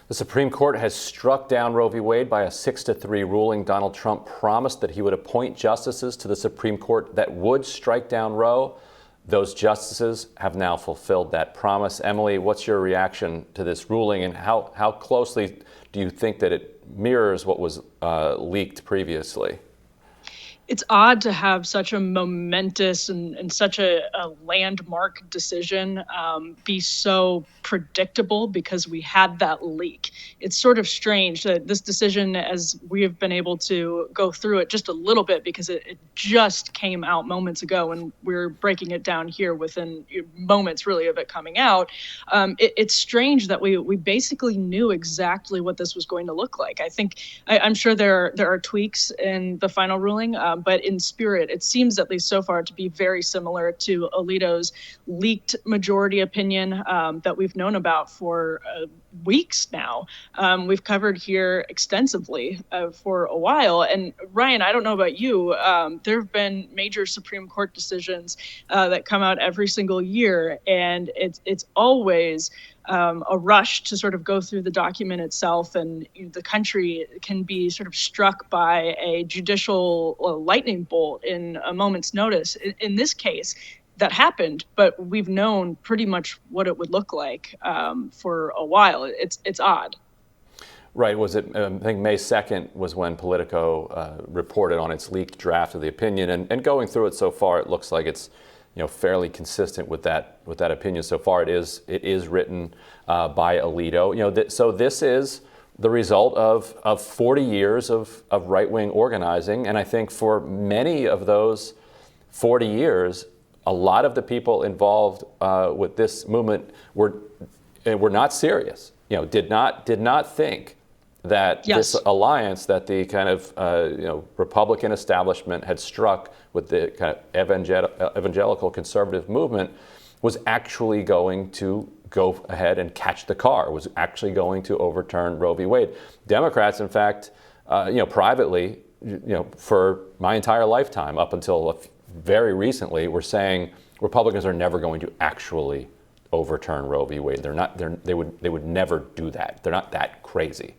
The Supreme Court has struck down Roe v. Wade by a 6-3 ruling. Donald Trump promised that he would appoint justices to the Supreme Court that would strike down Roe. Those justices have now fulfilled that promise. Emily, what's your reaction to this ruling, and how closely do you think that it mirrors what was leaked previously? It's odd to have such a momentous and such a landmark decision be so predictable because we had that leak. It's sort of strange that this decision, as we have been able to go through it just a little bit because it just came out moments ago, and we're breaking it down here within moments really of it coming out. It's strange that we basically knew exactly what this was going to look like. I'm sure there are tweaks in the final ruling, but in spirit, it seems at least so far to be very similar to Alito's leaked majority opinion that we've known about for weeks now. We've covered here extensively for a while. And Ryan, I don't know about you, there have been major Supreme Court decisions that come out every single year, and it's always a rush to sort of go through the document itself, and the country can be sort of struck by a judicial lightning bolt in a moment's notice. In this case, that happened, but we've known pretty much what it would look like for a while. It's odd. Right. Was it? I think May 2nd was when Politico reported on its leaked draft of the opinion, and going through it so far, it looks like it's fairly consistent with that opinion so far. It is written by Alito. So this is the result of 40 years of right-wing organizing, and I think for many of those 40 years, a lot of the people involved with this movement were not serious. Did not think that Yes. this alliance that the kind of Republican establishment had struck with the kind of evangelical conservative movement was actually going to go ahead and catch the car, was actually going to overturn Roe v. Wade. Democrats, in fact, privately, for my entire lifetime up until very recently, were saying Republicans are never going to actually overturn Roe v. Wade. They would never do that. They're not that crazy.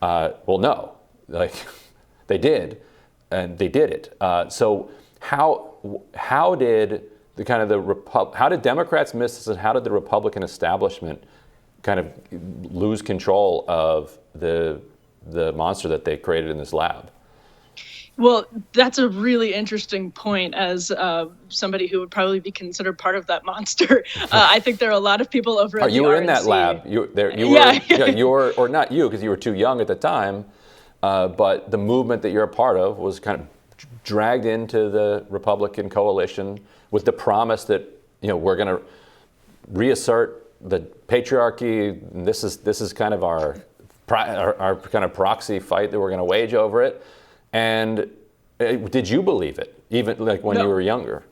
Well, no, they did, and they did it. So how did how did Democrats miss this, and how did the Republican establishment kind of lose control of the monster that they created in this lab? Well, that's a really interesting point as somebody who would probably be considered part of that monster. I think there are a lot of people over at the You were RNC. in that lab. You were, or not you, because you were too young at the time, but the movement that you're a part of was kind of dragged into the Republican coalition with the promise that we're going to reassert the patriarchy. And this is kind of our kind of proxy fight that we're going to wage over it. And did you believe it, even like when you were younger?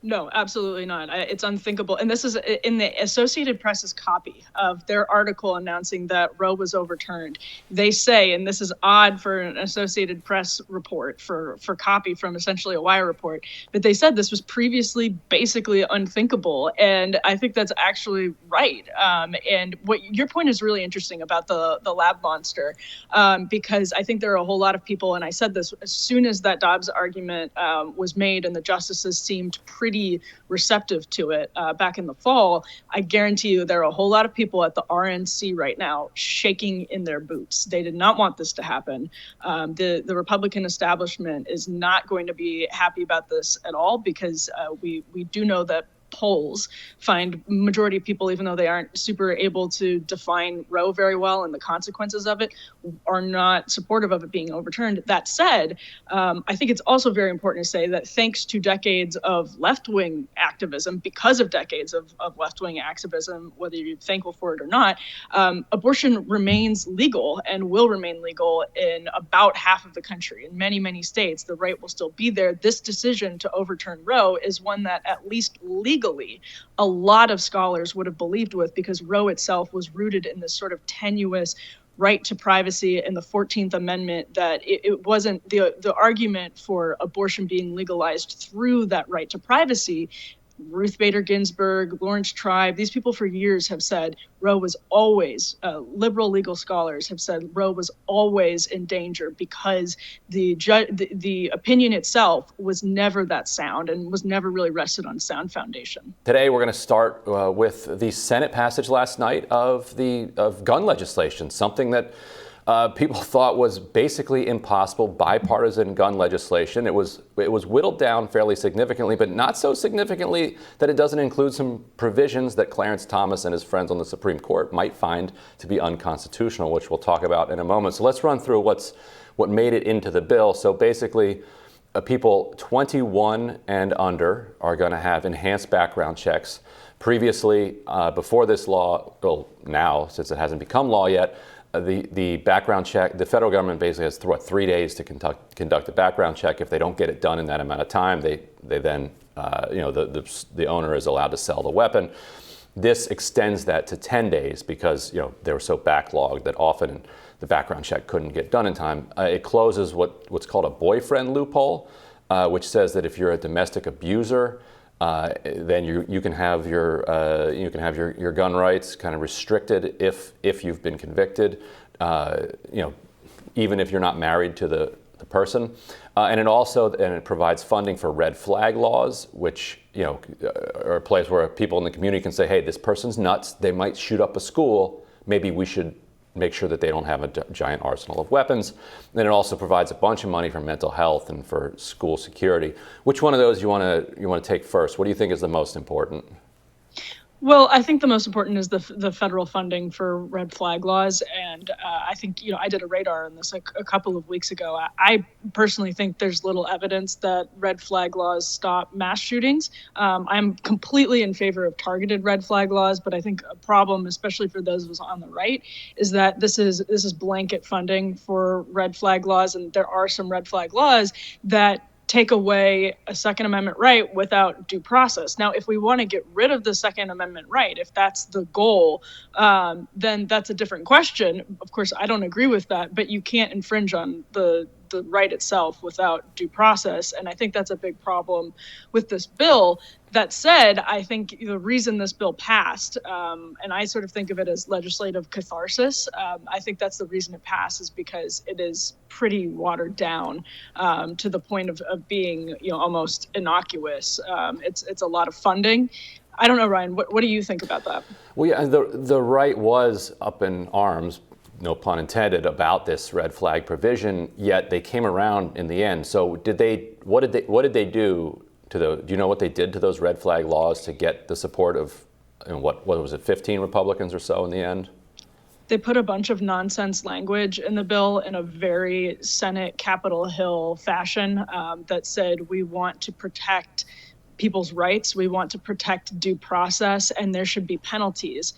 No, absolutely not. It's unthinkable. And this is in the Associated Press's copy of their article announcing that Roe was overturned. They say, and this is odd for an Associated Press report, for copy from essentially a Wire report, but they said this was previously basically unthinkable. And I think that's actually right. And what your point is really interesting about the lab monster, because I think there are a whole lot of people, and I said this as soon as that Dobbs argument was made and the justices seemed pretty receptive to it back in the fall, I guarantee you there are a whole lot of people at the RNC right now shaking in their boots. They did not want this to happen. The Republican establishment is not going to be happy about this at all, because we do know that polls find majority of people, even though they aren't super able to define Roe very well and the consequences of it, are not supportive of it being overturned. That said, I think it's also very important to say that thanks to decades of left-wing activism, because of decades of left-wing activism, whether you're thankful for it or not, abortion remains legal and will remain legal in about half of the country. In many, many states, the right will still be there. This decision to overturn Roe is one that, at least legally, a lot of scholars would have believed with, because Roe itself was rooted in this sort of tenuous right to privacy in the 14th Amendment, that it wasn't the argument for abortion being legalized through that right to privacy Ruth Bader Ginsburg, Lawrence Tribe, these people for years have said Roe was always, liberal legal scholars have said Roe was always in danger because the opinion itself was never that sound and was never really rested on sound foundation. Today, we're going to start with the Senate passage last night of gun legislation, something that people thought was basically impossible. Bipartisan gun legislation. It was whittled down fairly significantly, but not so significantly that it doesn't include some provisions that Clarence Thomas and his friends on the Supreme Court might find to be unconstitutional, which we'll talk about in a moment. So let's run through what made it into the bill. So basically, people 21 and under are going to have enhanced background checks. Previously, before this law, well, now since it hasn't become law yet, the background check, the federal government basically has 3 days to conduct a background check. If they don't get it done in that amount of time, they then the owner is allowed to sell the weapon. This extends that to 10 days because they were so backlogged that often the background check couldn't get done in time. It closes what's called a boyfriend loophole, which says that if you're a domestic abuser, then you can have your gun rights kind of restricted if you've been convicted, even if you're not married to the person. And it provides funding for red flag laws, which are a place where people in the community can say, hey, this person's nuts. They might shoot up a school. Maybe we should make sure that they don't have a giant arsenal of weapons. Then it also provides a bunch of money for mental health and for school security. Which one of those you want to take first? What do you think is the most important? Well, I think the most important is the federal funding for red flag laws. And I think, I did a radar on this a couple of weeks ago. I personally think there's little evidence that red flag laws stop mass shootings. I'm completely in favor of targeted red flag laws, but I think a problem, especially for those of us on the right, is that this is blanket funding for red flag laws. And there are some red flag laws that take away a Second Amendment right without due process. Now, if we want to get rid of the Second Amendment right, if that's the goal, then that's a different question. Of course, I don't agree with that, but you can't infringe on the right itself without due process. And I think that's a big problem with this bill. That said, I think the reason this bill passed, and I sort of think of it as legislative catharsis, I think that's the reason it passed is because it is pretty watered down to the point of being, almost innocuous. It's a lot of funding. I don't know, Ryan, what do you think about that? Well, yeah, the right was up in arms, no pun intended, about this red flag provision, yet they came around in the end. So what did they do do you know what they did to those red flag laws to get the support of, what was it, 15 Republicans or so in the end? They put a bunch of nonsense language in the bill in a very Senate Capitol Hill fashion that said we want to protect people's rights, we want to protect due process, and there should be penalties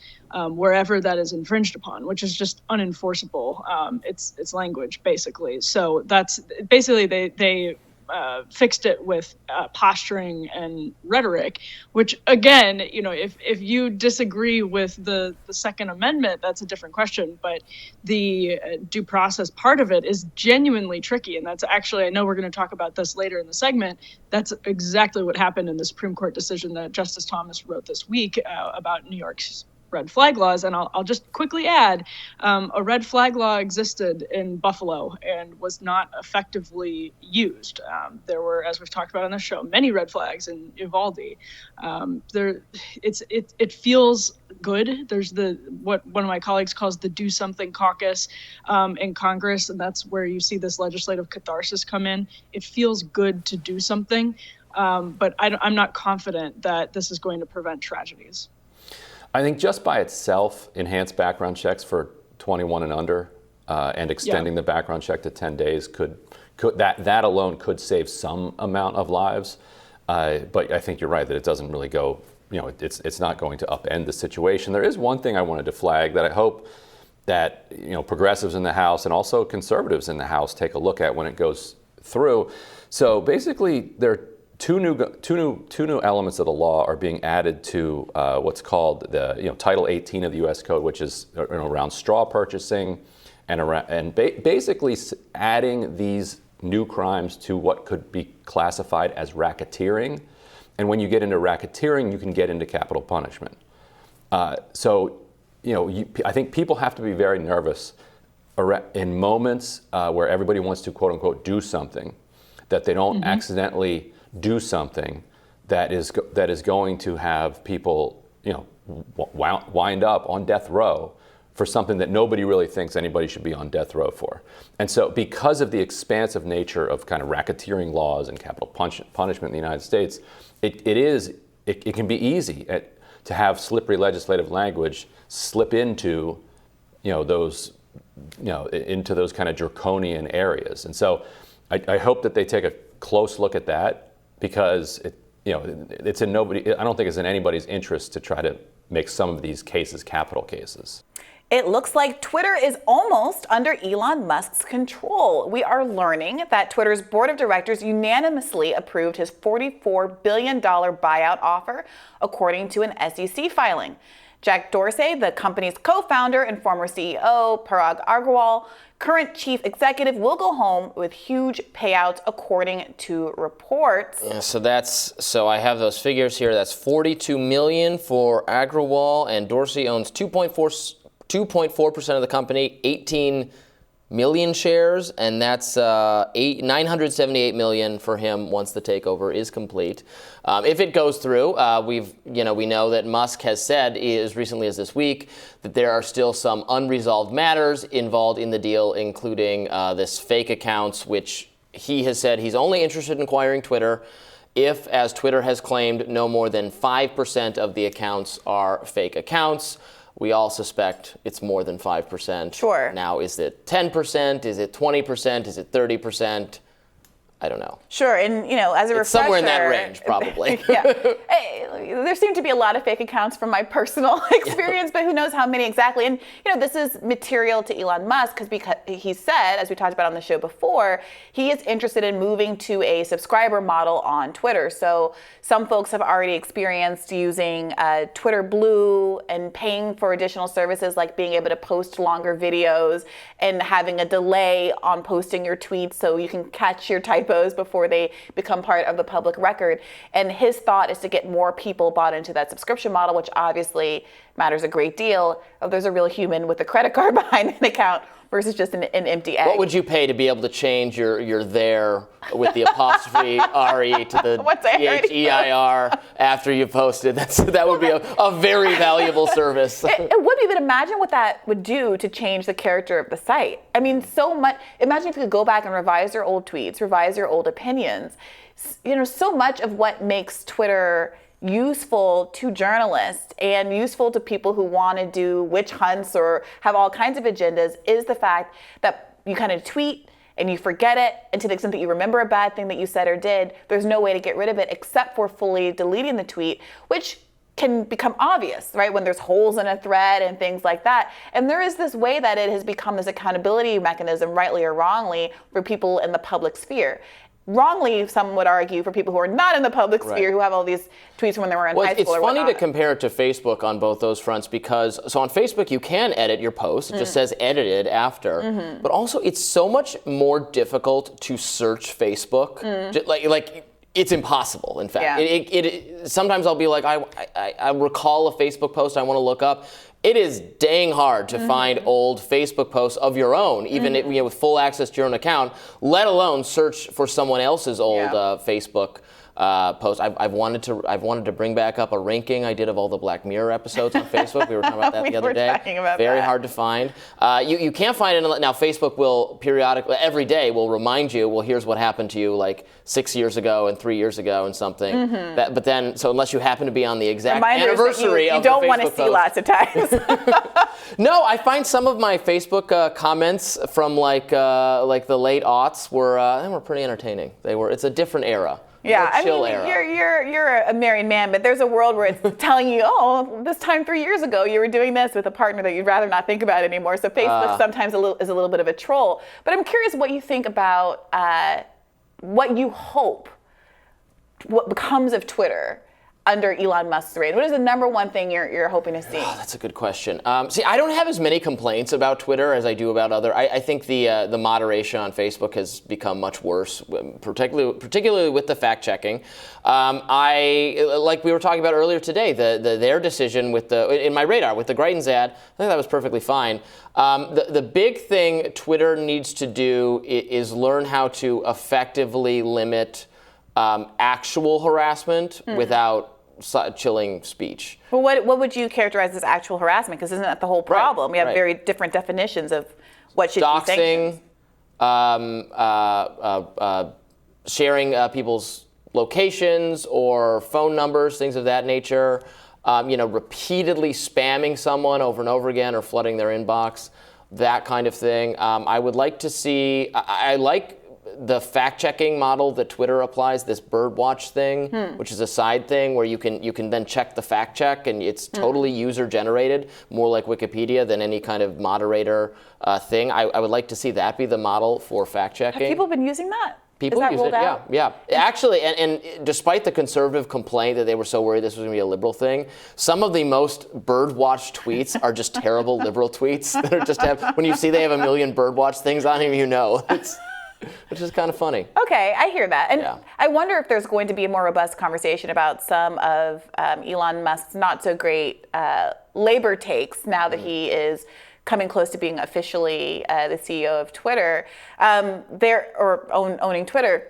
wherever that is infringed upon, which is just unenforceable. It's language, basically. So that's basically they fixed it with posturing and rhetoric, which again, if you disagree with the Second Amendment, that's a different question. But the due process part of it is genuinely tricky. And that's actually, I know we're going to talk about this later in the segment. That's exactly what happened in the Supreme Court decision that Justice Thomas wrote this week about New York's red flag laws. And I'll just quickly add, a red flag law existed in Buffalo and was not effectively used. There were, as we've talked about on the show, many red flags in Uvalde. It feels good. There's what one of my colleagues calls the Do Something Caucus in Congress, and that's where you see this legislative catharsis come in. It feels good to do something, but I'm not confident that this is going to prevent tragedies. I think just by itself, enhanced background checks for 21 and under, and extending the background check to 10 days could that alone could save some amount of lives. But I think you're right that it doesn't really go. It's not going to upend the situation. There is one thing I wanted to flag that I hope that progressives in the House and also conservatives in the House take a look at when it goes through. So basically, there are two new elements of the law are being added to what's called the Title 18 of the U.S. Code, which is around straw purchasing, and basically adding these new crimes to what could be classified as racketeering, And when you get into racketeering, you can get into capital punishment. So, I think people have to be very nervous in moments where everybody wants to, quote unquote, do something, that they don't accidentally do something that is going to have people, wind up on death row for something that nobody really thinks anybody should be on death row for. And so because of the expansive nature of kind of racketeering laws and capital punishment in the United States, it can be easy to have slippery legislative language slip into, those kind of draconian areas. And so I hope that they take a close look at that, because it's in nobody. I don't think it's in anybody's interest to try to make some of these cases capital cases. It looks like Twitter is almost under Elon Musk's control. We are learning that Twitter's board of directors unanimously approved his $44 billion buyout offer, according to an SEC filing. Jack Dorsey, the company's co-founder and former CEO, Parag Agrawal, current chief executive, will go home with huge payouts, according to reports. Yeah, so I have those figures here. That's $42 million for Agrawal, and Dorsey owns 2.4% of the company, 18 million shares, and that's $978 million for him once the takeover is complete. If it goes through, we know that Musk has said as recently as this week that there are still some unresolved matters involved in the deal, including this fake accounts, which he has said he's only interested in acquiring Twitter if, as Twitter has claimed, no more than 5% of the accounts are fake accounts. We all suspect it's more than 5%. Sure. Now, is it 10%? Is it 20%? Is it 30%? I don't know. Sure, and as a refresher, somewhere in that range, probably. Yeah. Hey, there seem to be a lot of fake accounts from my personal experience, but who knows how many exactly. And this is material to Elon Musk because he said, as we talked about on the show before, he is interested in moving to a subscriber model on Twitter. So some folks have already experienced using Twitter Blue and paying for additional services like being able to post longer videos and having a delay on posting your tweets so you can catch your typos before they become part of the public record. And his thought is to get more people bought into that subscription model, which obviously matters a great deal. If there's a real human with a credit card behind an account versus just an empty egg. What would you pay to be able to change your there with the apostrophe R-E to the T-H-E-I-R after you posted? That would be a very valuable service. It would be, but imagine what that would do to change the character of the site. I mean, so much. Imagine if you could go back and revise your old tweets, revise your old opinions. So much of what makes Twitter useful to journalists and useful to people who want to do witch hunts or have all kinds of agendas is the fact that you kind of tweet and you forget it, and to the extent that you remember a bad thing that you said or did, there's no way to get rid of it except for fully deleting the tweet, which can become obvious, right, when there's holes in a thread and things like that. And there is this way that it has become this accountability mechanism, rightly or wrongly, for people in the public sphere. Wrongly, some would argue, for people who are not in the public sphere, who have all these tweets when they were in high school or whatnot. It's funny to compare it to Facebook on both those fronts because, so on Facebook, you can edit your post. It just says edited after. Mm-hmm. But also, it's so much more difficult to search Facebook. Like it's impossible, in fact. Yeah. Sometimes I'll be like, I recall a Facebook post I want to look up. It is dang hard to find old Facebook posts of your own, even with full access to your own account, let alone search for someone else's old Facebook post. I've wanted to bring back up a ranking I did of all the Black Mirror episodes on Facebook. We were talking about that the other day. Very hard to find. You can't find it now. Facebook will periodically, every day, will remind you. Well, here's what happened to you like 6 years ago and 3 years ago and something. But then, so unless you happen to be on the exact anniversary of the Facebook post, you don't want to see lots of times. No, I find some of my Facebook comments from like the late aughts were pretty entertaining. It's a different era. Yeah, I mean, you're a married man, but there's a world where it's telling you, oh, this time 3 years ago you were doing this with a partner that you'd rather not think about anymore. So Facebook sometimes is a little bit of a troll. But I'm curious what you think about what you hope what becomes of Twitter under Elon Musk's reign? What is the number one thing you're hoping to see? Oh, that's a good question. See, I don't have as many complaints about Twitter as I do about other. I think the moderation on Facebook has become much worse, particularly with the fact checking. Like we were talking about earlier today, their decision with in my radar with the Greitens ad, I think that was perfectly fine. The big thing Twitter needs to do is learn how to effectively limit actual harassment without chilling speech. Well, what would you characterize as actual harassment? Because isn't that the whole problem? We have very different definitions of what should be sanctioned. Doxing, sharing people's locations or phone numbers, things of that nature. Repeatedly spamming someone over and over again or flooding their inbox, that kind of thing. I would like to see. I like the fact-checking model that Twitter applies, this birdwatch thing, which is a side thing where you can then check the fact check, and it's totally user-generated, more like Wikipedia than any kind of moderator thing. I would like to see that be the model for fact-checking. Have people been using that? People use it, yeah. Actually, and despite the conservative complaint that they were so worried this was going to be a liberal thing, some of the most birdwatch tweets are just terrible liberal tweets that are just when you see they have a million birdwatch things on them, which is kind of funny. Okay, I hear that. And I wonder if there's going to be a more robust conversation about some of Elon Musk's not so great labor takes now that he is coming close to being officially the CEO of Twitter, owning Twitter.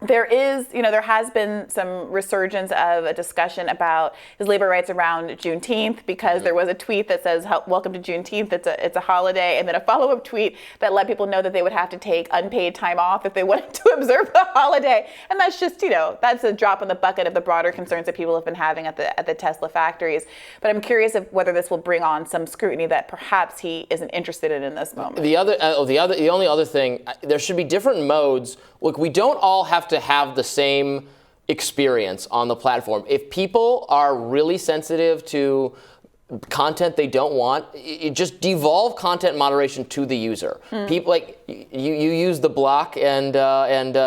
There has been some resurgence of a discussion about his labor rights around Juneteenth, because there was a tweet that says, "Welcome to Juneteenth, it's a holiday," and then a follow-up tweet that let people know that they would have to take unpaid time off if they wanted to observe the holiday. And that's just, that's a drop in the bucket of the broader concerns that people have been having at the Tesla factories. But I'm curious whether this will bring on some scrutiny that perhaps he isn't interested in this moment. The only other thing, there should be different modes. Look, we don't all have to have the same experience on the platform. If people are really sensitive to content they don't want, just devolve content moderation to the user. People you use the block and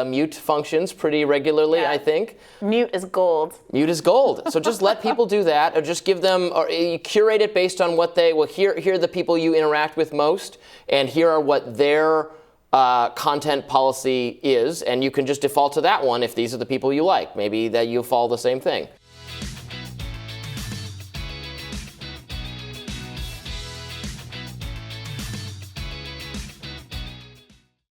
mute functions pretty regularly, I think. Mute is gold. Mute is gold. So just let people do that, or just give them, or you curate it based on what here are the people you interact with most, and here are what their content policy is, and you can just default to that one if these are the people you like. Maybe that you follow the same thing.